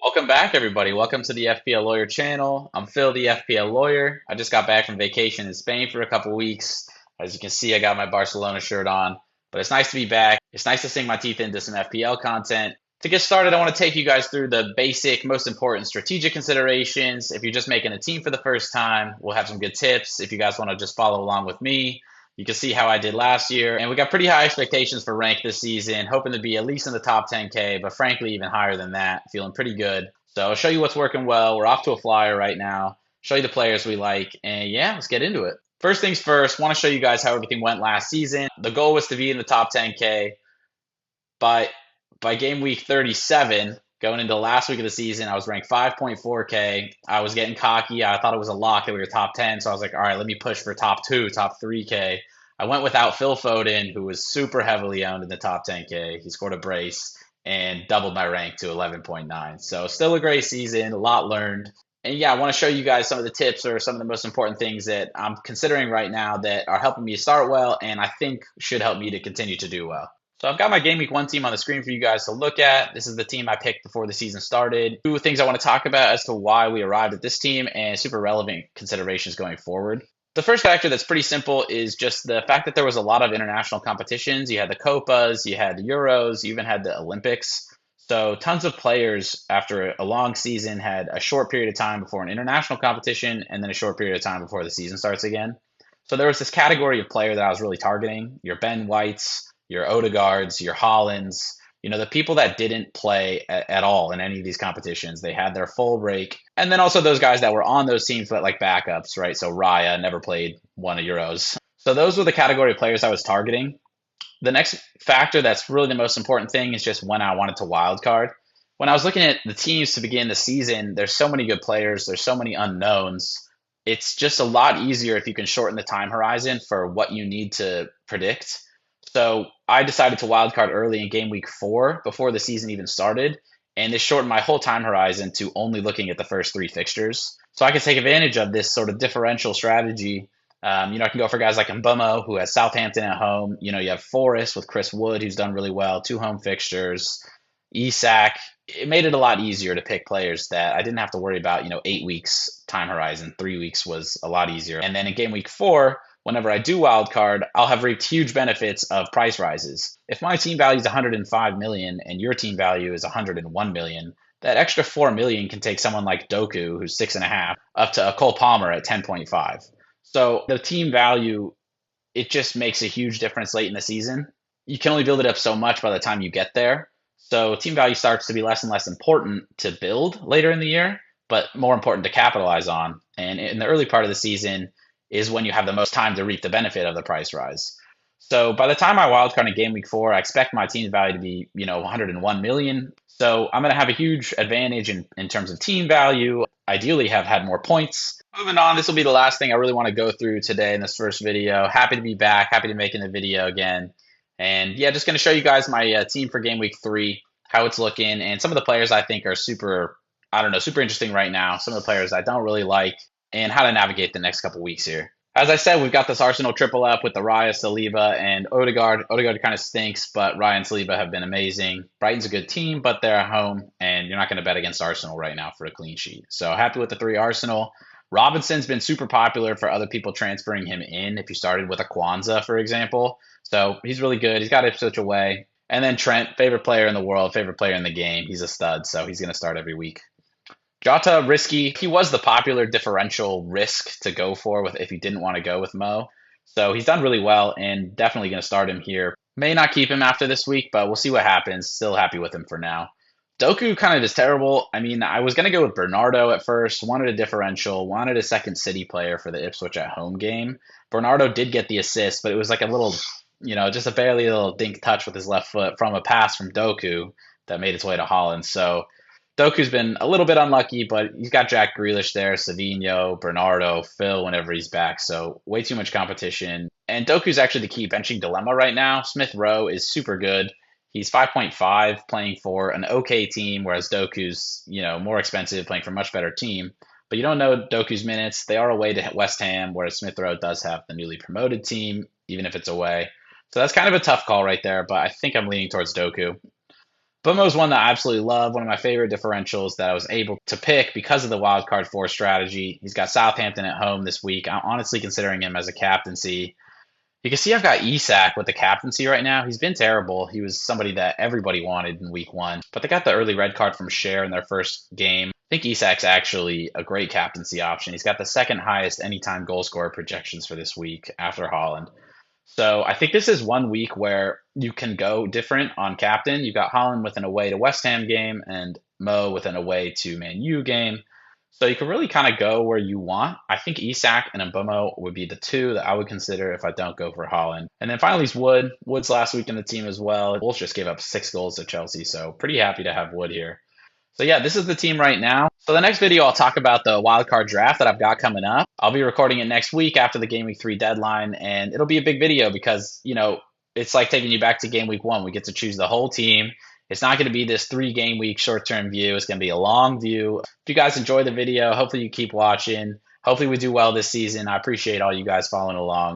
Welcome back, everybody. Welcome to the FPL Lawyer channel. I'm Phil, the FPL Lawyer. I just got back from vacation in Spain for a couple weeks. As you can see, I got my Barcelona shirt on, but it's nice to be back. It's nice to sink my teeth into some FPL content. To get started, I want to take you guys through the basic, most important strategic considerations. If you're just making a team for the first time, we'll have some good tips. If you guys want to just follow along with me, you can see how I did last year. And we got pretty high expectations for rank this season, hoping to be at least in the top 10K, but frankly, even higher than that. Feeling pretty good. So I'll show you what's working well. We're off to a flyer right now. Show you the players we like. And yeah, let's get into it. First things first, want to show you guys how everything went last season. The goal was to be in the top 10K. But by game week 37, going into the last week of the season, I was ranked 5.4K. I was getting cocky. I thought it was a lock that we were top 10. So I was like, all right, let me push for top 2, top 3K. I went without Phil Foden, who was super heavily owned in the top 10K. He scored a brace and doubled my rank to 11.9. So still a great season, a lot learned. And yeah, I want to show you guys some of the tips or some of the most important things that I'm considering right now that are helping me start well and I think should help me to continue to do well. So I've got my Game Week 1 team on the screen for you guys to look at. This is the team I picked before the season started. Two things I want to talk about as to why we arrived at this team and super relevant considerations going forward. The first factor that's pretty simple is just the fact that there was a lot of international competitions. You had the Copas, you had the Euros, you even had the Olympics. So tons of players after a long season had a short period of time before an international competition and then a short period of time before the season starts again. So there was this category of player that I was really targeting, your Ben Whites, your Odegaards, your Hollands, the people that didn't play at all in any of these competitions. They had their full break. And then also those guys that were on those teams, but like backups, right? So Raya never played one of Euros. So those were the category of players I was targeting. The next factor that's really the most important thing is just when I wanted to wildcard. When I was looking at the teams to begin the season, there's so many good players, there's so many unknowns. It's just a lot easier if you can shorten the time horizon for what you need to predict. So I decided to wildcard early in game week 4 before the season even started. And this shortened my whole time horizon to only looking at the first 3 fixtures. So I can take advantage of this sort of differential strategy. I can go for guys like Mbomo, who has Southampton at home. You have Forest with Chris Wood, who's done really well, 2 home fixtures. Isak. It made it a lot easier to pick players that I didn't have to worry about, 8 weeks time horizon. 3 weeks was a lot easier. And then in game week 4, whenever I do wildcard, I'll have reaped huge benefits of price rises. If my team value is 105 million and your team value is 101 million, that extra 4 million can take someone like Doku, who's 6.5, up to a Cole Palmer at 10.5. So the team value, it just makes a huge difference late in the season. You can only build it up so much by the time you get there. So team value starts to be less and less important to build later in the year, but more important to capitalize on. And in the early part of the season is when you have the most time to reap the benefit of the price rise. So by the time I wildcard in game week 4, I expect my team value to be, 101 million. So I'm going to have a huge advantage in terms of team value, ideally have had more points. Moving on, this will be the last thing I really want to go through today in this first video. Happy to be back, happy to be making the video again. And yeah, just going to show you guys my team for game week 3, how it's looking, and some of the players I think are super interesting right now. Some of the players I don't really like, and how to navigate the next couple weeks here. As I said, we've got this Arsenal triple up with the Raya, Saliba, and Odegaard. Odegaard kind of stinks, but Raya and Saliba have been amazing. Brighton's a good team, but they're at home, and you're not going to bet against Arsenal right now for a clean sheet. So happy with the 3 Arsenal. Robinson's been super popular for other people transferring him in if you started with a Kwanzaa, for example. So he's really good. He's got Ipswich away. And then Trent, favorite player in the world, favorite player in the game. He's a stud, so he's going to start every week. Jota, risky. He was the popular differential risk to go for with if you didn't want to go with Mo. So he's done really well and definitely going to start him here. May not keep him after this week, but we'll see what happens. Still happy with him for now. Doku kind of is terrible. I mean, I was going to go with Bernardo at first, wanted a differential, wanted a second City player for the Ipswich at home game. Bernardo did get the assist, but it was like a little, just a barely little dink touch with his left foot from a pass from Doku that made its way to Holland. So Doku's been a little bit unlucky, but he's got Jack Grealish there, Savinho, Bernardo, Phil whenever he's back. So way too much competition. And Doku's actually the key benching dilemma right now. Smith Rowe is super good. He's 5.5 playing for an okay team, whereas Doku's, more expensive playing for a much better team. But you don't know Doku's minutes. They are away to West Ham, whereas Smith Rowe does have the newly promoted team, even if it's away. So that's kind of a tough call right there, but I think I'm leaning towards Doku. Mbeumo's one that I absolutely love, one of my favorite differentials that I was able to pick because of the wildcard 4 strategy. He's got Southampton at home this week. I'm honestly considering him as a captaincy. You can see I've got Isak with the captaincy right now. He's been terrible. He was somebody that everybody wanted in week 1, but they got the early red card from Cher in their first game. I think Isak's actually a great captaincy option. He's got the second highest anytime goal scorer projections for this week after Holland. So I think this is one week where you can go different on captain. You've got Holland with an away to West Ham game and Mo with an away to Man U game. So you can really kind of go where you want. I think Isak and Mbeumo would be the two that I would consider if I don't go for Holland. And then finally is Wood. Wood's last week in the team as well. Wolves just gave up 6 goals to Chelsea, so pretty happy to have Wood here. So yeah, this is the team right now. So the next video, I'll talk about the wildcard draft that I've got coming up. I'll be recording it next week after the Game Week 3 deadline, and it'll be a big video because, it's like taking you back to Game Week 1. We get to choose the whole team. It's not going to be this 3-game week short-term view. It's going to be a long view. If you guys enjoy the video, hopefully you keep watching. Hopefully we do well this season. I appreciate all you guys following along.